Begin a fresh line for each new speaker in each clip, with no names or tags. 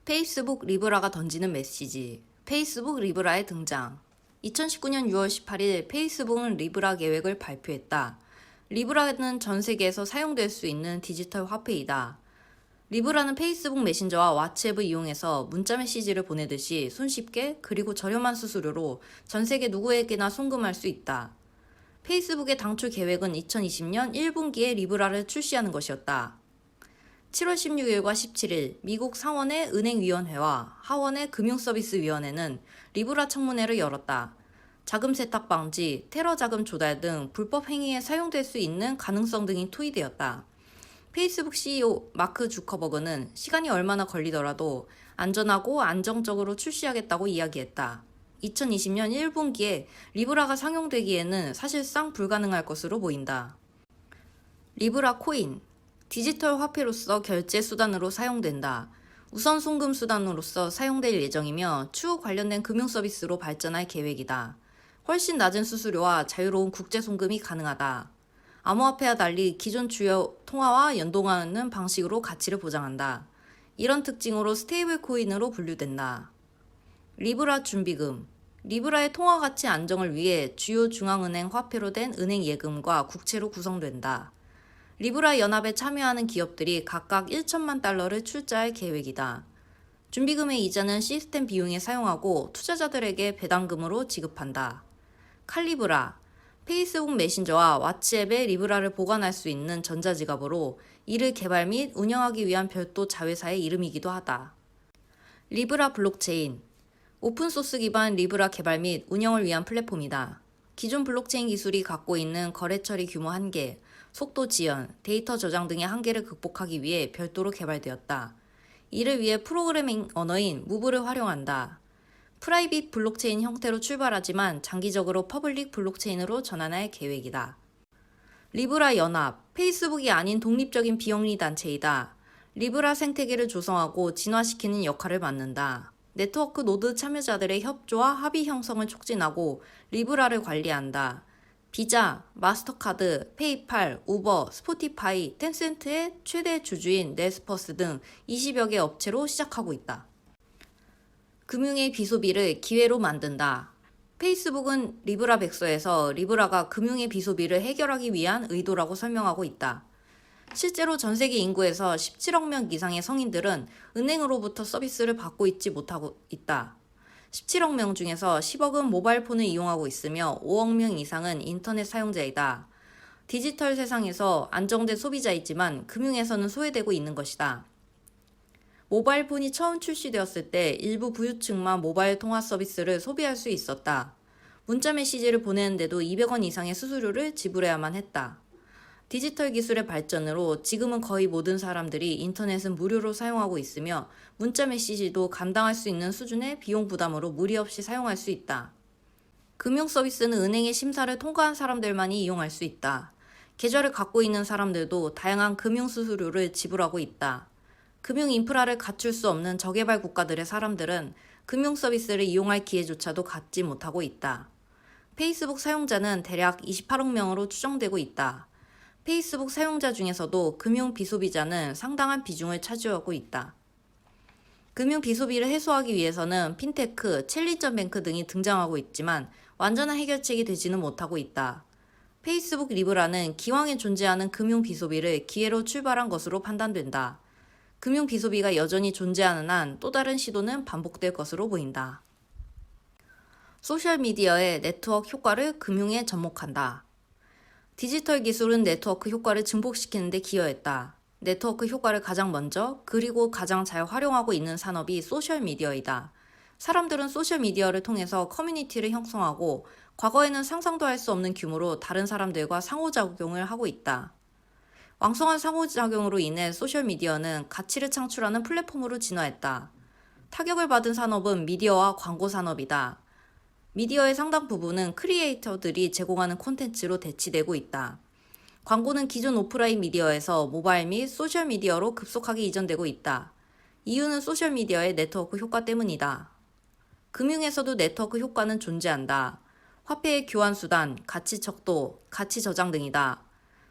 페이스북 리브라가 던지는 메시지. 페이스북 리브라의 등장. 2019년 6월 18일 페이스북은 리브라 계획을 발표했다. 리브라는 전 세계에서 사용될 수 있는 디지털 화폐이다. 리브라는 페이스북 메신저와 왓츠앱을 이용해서 문자 메시지를 보내듯이 손쉽게 그리고 저렴한 수수료로 전 세계 누구에게나 송금할 수 있다. 페이스북의 당초 계획은 2020년 1분기에 리브라를 출시하는 것이었다. 7월 16일과 17일 미국 상원의 은행위원회와 하원의 금융서비스위원회는 리브라 청문회를 열었다. 자금 세탁 방지, 테러 자금 조달 등 불법 행위에 사용될 수 있는 가능성 등이 토의되었다. 페이스북 CEO 마크 주커버그는 시간이 얼마나 걸리더라도 안전하고 안정적으로 출시하겠다고 이야기했다. 2020년 1분기에 리브라가 상용되기에는 사실상 불가능할 것으로 보인다. 리브라 코인. 디지털 화폐로서 결제 수단으로 사용된다. 우선 송금 수단으로서 사용될 예정이며 추후 관련된 금융 서비스로 발전할 계획이다. 훨씬 낮은 수수료와 자유로운 국제 송금이 가능하다. 암호화폐와 달리 기존 주요 통화와 연동하는 방식으로 가치를 보장한다. 이런 특징으로 스테이블 코인으로 분류된다. 리브라 준비금. 리브라의 통화 가치 안정을 위해 주요 중앙은행 화폐로 된 은행 예금과 국채로 구성된다. 리브라 연합에 참여하는 기업들이 각각 1천만 달러를 출자할 계획이다. 준비금의 이자는 시스템 비용에 사용하고 투자자들에게 배당금으로 지급한다. 칼리브라. 페이스북 메신저와 왓츠앱에 리브라를 보관할 수 있는 전자지갑으로 이를 개발 및 운영하기 위한 별도 자회사의 이름이기도 하다. 리브라 블록체인. 오픈소스 기반 리브라 개발 및 운영을 위한 플랫폼이다. 기존 블록체인 기술이 갖고 있는 거래 처리 규모 한계, 속도 지연, 데이터 저장 등의 한계를 극복하기 위해 별도로 개발되었다. 이를 위해 프로그래밍 언어인 무브를 활용한다. 프라이빗 블록체인 형태로 출발하지만 장기적으로 퍼블릭 블록체인으로 전환할 계획이다. 리브라 연합. 페이스북이 아닌 독립적인 비영리 단체이다. 리브라 생태계를 조성하고 진화시키는 역할을 맡는다. 네트워크 노드 참여자들의 협조와 합의 형성을 촉진하고 리브라를 관리한다. 비자, 마스터카드, 페이팔, 우버, 스포티파이, 텐센트의 최대 주주인 네스퍼스 등 20여 개 업체로 시작하고 있다. 금융의 비소비를 기회로 만든다. 페이스북은 리브라 백서에서 리브라가 금융의 비소비를 해결하기 위한 의도라고 설명하고 있다. 실제로 전 세계 인구에서 17억 명 이상의 성인들은 은행으로부터 서비스를 받고 있지 못하고 있다. 17억 명 중에서 10억은 모바일폰을 이용하고 있으며 5억 명 이상은 인터넷 사용자이다. 디지털 세상에서 안정된 소비자이지만 금융에서는 소외되고 있는 것이다. 모바일폰이 처음 출시되었을 때 일부 부유층만 모바일 통화 서비스를 소비할 수 있었다. 문자 메시지를 보내는데도 200원 이상의 수수료를 지불해야만 했다. 디지털 기술의 발전으로 지금은 거의 모든 사람들이 인터넷은 무료로 사용하고 있으며 문자 메시지도 감당할 수 있는 수준의 비용 부담으로 무리 없이 사용할 수 있다. 금융 서비스는 은행의 심사를 통과한 사람들만이 이용할 수 있다. 계좌를 갖고 있는 사람들도 다양한 금융 수수료를 지불하고 있다. 금융 인프라를 갖출 수 없는 저개발 국가들의 사람들은 금융 서비스를 이용할 기회조차도 갖지 못하고 있다. 페이스북 사용자는 대략 28억 명으로 추정되고 있다. 페이스북 사용자 중에서도 금융 비소비자는 상당한 비중을 차지하고 있다. 금융 비소비를 해소하기 위해서는 핀테크, 챌린저 뱅크 등이 등장하고 있지만 완전한 해결책이 되지는 못하고 있다. 페이스북 리브라는 기왕에 존재하는 금융 비소비를 기회로 출발한 것으로 판단된다. 금융 비소비가 여전히 존재하는 한 또 다른 시도는 반복될 것으로 보인다. 소셜미디어의 네트워크 효과를 금융에 접목한다. 디지털 기술은 네트워크 효과를 증폭시키는 데 기여했다. 네트워크 효과를 가장 먼저 그리고 가장 잘 활용하고 있는 산업이 소셜미디어이다. 사람들은 소셜미디어를 통해서 커뮤니티를 형성하고 과거에는 상상도 할 수 없는 규모로 다른 사람들과 상호작용을 하고 있다. 왕성한 상호작용으로 인해 소셜미디어는 가치를 창출하는 플랫폼으로 진화했다. 타격을 받은 산업은 미디어와 광고 산업이다. 미디어의 상당 부분은 크리에이터들이 제공하는 콘텐츠로 대치되고 있다. 광고는 기존 오프라인 미디어에서 모바일 및 소셜미디어로 급속하게 이전되고 있다. 이유는 소셜미디어의 네트워크 효과 때문이다. 금융에서도 네트워크 효과는 존재한다. 화폐의 교환 수단, 가치 척도, 가치 저장 등이다.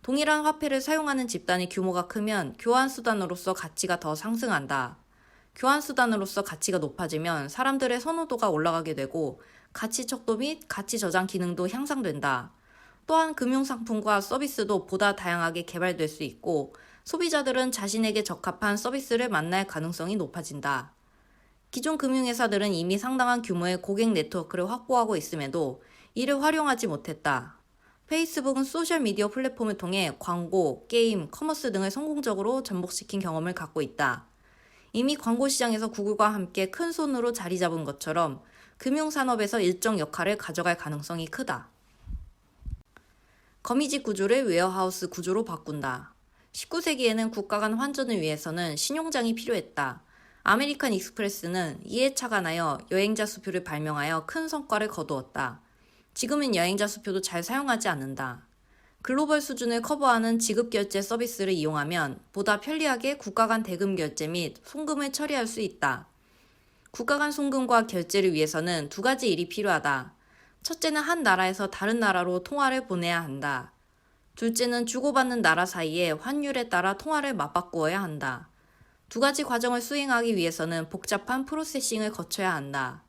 동일한 화폐를 사용하는 집단의 규모가 크면 교환 수단으로서 가치가 더 상승한다. 교환수단으로서 가치가 높아지면 사람들의 선호도가 올라가게 되고 가치 척도 및 가치 저장 기능도 향상된다. 또한 금융상품과 서비스도 보다 다양하게 개발될 수 있고 소비자들은 자신에게 적합한 서비스를 만날 가능성이 높아진다. 기존 금융회사들은 이미 상당한 규모의 고객 네트워크를 확보하고 있음에도 이를 활용하지 못했다. 페이스북은 소셜미디어 플랫폼을 통해 광고, 게임, 커머스 등을 성공적으로 접목시킨 경험을 갖고 있다. 이미 광고 시장에서 구글과 함께 큰 손으로 자리 잡은 것처럼 금융산업에서 일정 역할을 가져갈 가능성이 크다. 거미집 구조를 웨어하우스 구조로 바꾼다. 19세기에는 국가 간 환전을 위해서는 신용장이 필요했다. 아메리칸 익스프레스는 이에 착안하여 여행자 수표를 발명하여 큰 성과를 거두었다. 지금은 여행자 수표도 잘 사용하지 않는다. 글로벌 수준을 커버하는 지급결제 서비스를 이용하면 보다 편리하게 국가 간 대금 결제 및 송금을 처리할 수 있다. 국가 간 송금과 결제를 위해서는 두 가지 일이 필요하다. 첫째는 한 나라에서 다른 나라로 통화를 보내야 한다. 둘째는 주고받는 나라 사이의 환율에 따라 통화를 맞바꾸어야 한다. 두 가지 과정을 수행하기 위해서는 복잡한 프로세싱을 거쳐야 한다.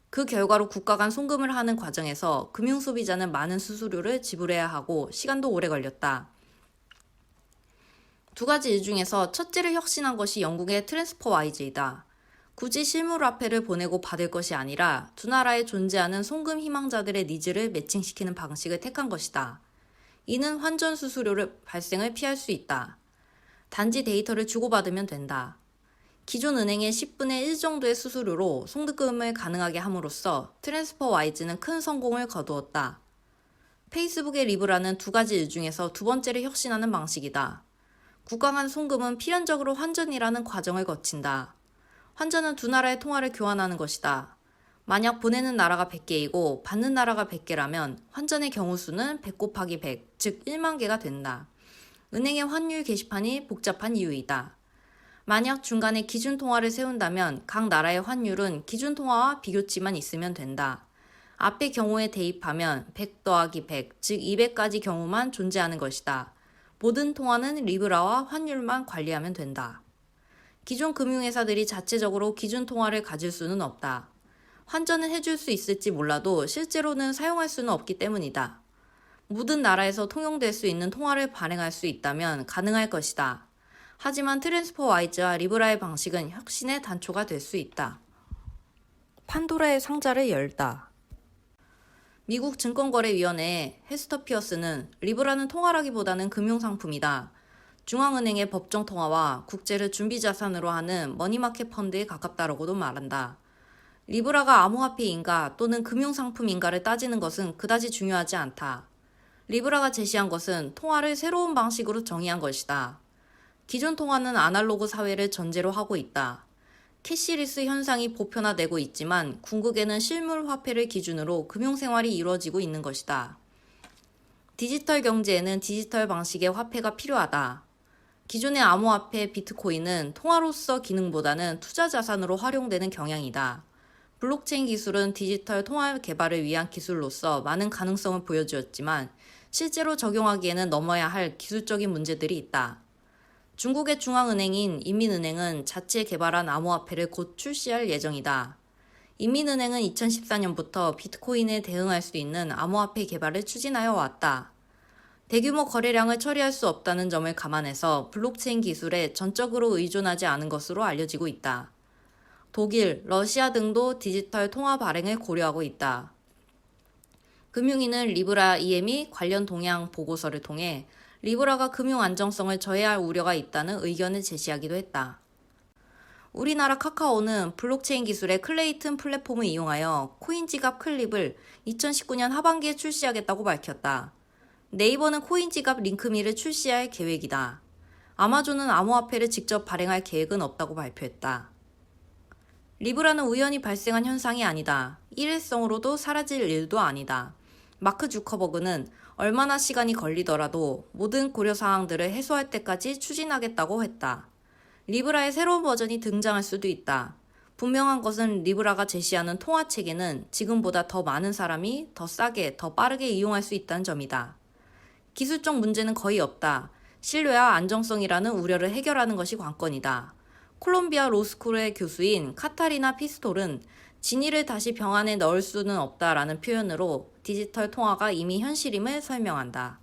그 결과로 국가 간 송금을 하는 과정에서 금융소비자는 많은 수수료를 지불해야 하고 시간도 오래 걸렸다. 두 가지 일 중에서 첫째를 혁신한 것이 영국의 트랜스퍼와이즈이다. 굳이 실물화폐를 보내고 받을 것이 아니라 두 나라에 존재하는 송금 희망자들의 니즈를 매칭시키는 방식을 택한 것이다. 이는 환전 수수료를 발생을 피할 수 있다. 단지 데이터를 주고받으면 된다. 기존 은행의 10분의 1 정도의 수수료로 송금을 가능하게 함으로써 트랜스퍼와이즈는 큰 성공을 거두었다. 페이스북의 리브라는 두 가지 일 중에서 두 번째를 혁신하는 방식이다. 국가 간 송금은 필연적으로 환전이라는 과정을 거친다. 환전은 두 나라의 통화를 교환하는 것이다. 만약 보내는 나라가 100개이고 받는 나라가 100개라면 환전의 경우 수는 100 곱하기 100, 즉 1만 개가 된다. 은행의 환율 게시판이 복잡한 이유이다. 만약 중간에 기준 통화를 세운다면 각 나라의 환율은 기준 통화와 비교치만 있으면 된다. 앞의 경우에 대입하면 100 더하기 100, 즉 200까지 경우만 존재하는 것이다. 모든 통화는 리브라와 환율만 관리하면 된다. 기존 금융회사들이 자체적으로 기준 통화를 가질 수는 없다. 환전은 해줄 수 있을지 몰라도 실제로는 사용할 수는 없기 때문이다. 모든 나라에서 통용될 수 있는 통화를 발행할 수 있다면 가능할 것이다. 하지만 트랜스퍼와이즈와 리브라의 방식은 혁신의 단초가 될 수 있다. 판도라의 상자를 열다. 미국 증권거래위원회 헤스터 피어스는 리브라는 통화라기보다는 금융상품이다. 중앙은행의 법정 통화와 국제를 준비자산으로 하는 머니마켓 펀드에 가깝다라고도 말한다. 리브라가 암호화폐인가 또는 금융상품인가를 따지는 것은 그다지 중요하지 않다. 리브라가 제시한 것은 통화를 새로운 방식으로 정의한 것이다. 기존 통화는 아날로그 사회를 전제로 하고 있다. 캐시리스 현상이 보편화되고 있지만 궁극에는 실물 화폐를 기준으로 금융생활이 이루어지고 있는 것이다. 디지털 경제에는 디지털 방식의 화폐가 필요하다. 기존의 암호화폐 비트코인은 통화로서 기능보다는 투자 자산으로 활용되는 경향이다. 블록체인 기술은 디지털 통화 개발을 위한 기술로서 많은 가능성을 보여주었지만 실제로 적용하기에는 넘어야 할 기술적인 문제들이 있다. 중국의 중앙은행인 인민은행은 자체 개발한 암호화폐를 곧 출시할 예정이다. 인민은행은 2014년부터 비트코인에 대응할 수 있는 암호화폐 개발을 추진하여 왔다. 대규모 거래량을 처리할 수 없다는 점을 감안해서 블록체인 기술에 전적으로 의존하지 않은 것으로 알려지고 있다. 독일, 러시아 등도 디지털 통화 발행을 고려하고 있다. 금융위는 리브라 EM이 관련 동향 보고서를 통해 리브라가 금융 안정성을 저해할 우려가 있다는 의견을 제시하기도 했다. 우리나라 카카오는 블록체인 기술의 클레이튼 플랫폼을 이용하여 코인 지갑 클립을 2019년 하반기에 출시하겠다고 밝혔다. 네이버는 코인 지갑 링크미를 출시할 계획이다. 아마존은 암호화폐를 직접 발행할 계획은 없다고 발표했다. 리브라는 우연히 발생한 현상이 아니다. 일회성으로도 사라질 일도 아니다. 마크 주커버그는 얼마나 시간이 걸리더라도 모든 고려사항들을 해소할 때까지 추진하겠다고 했다. 리브라의 새로운 버전이 등장할 수도 있다. 분명한 것은 리브라가 제시하는 통화체계는 지금보다 더 많은 사람이 더 싸게, 더 빠르게 이용할 수 있다는 점이다. 기술적 문제는 거의 없다. 신뢰와 안정성이라는 우려를 해결하는 것이 관건이다. 콜롬비아 로스쿨의 교수인 카타리나 피스톨은 진위를 다시 병 안에 넣을 수는 없다라는 표현으로 디지털 통화가 이미 현실임을 설명한다.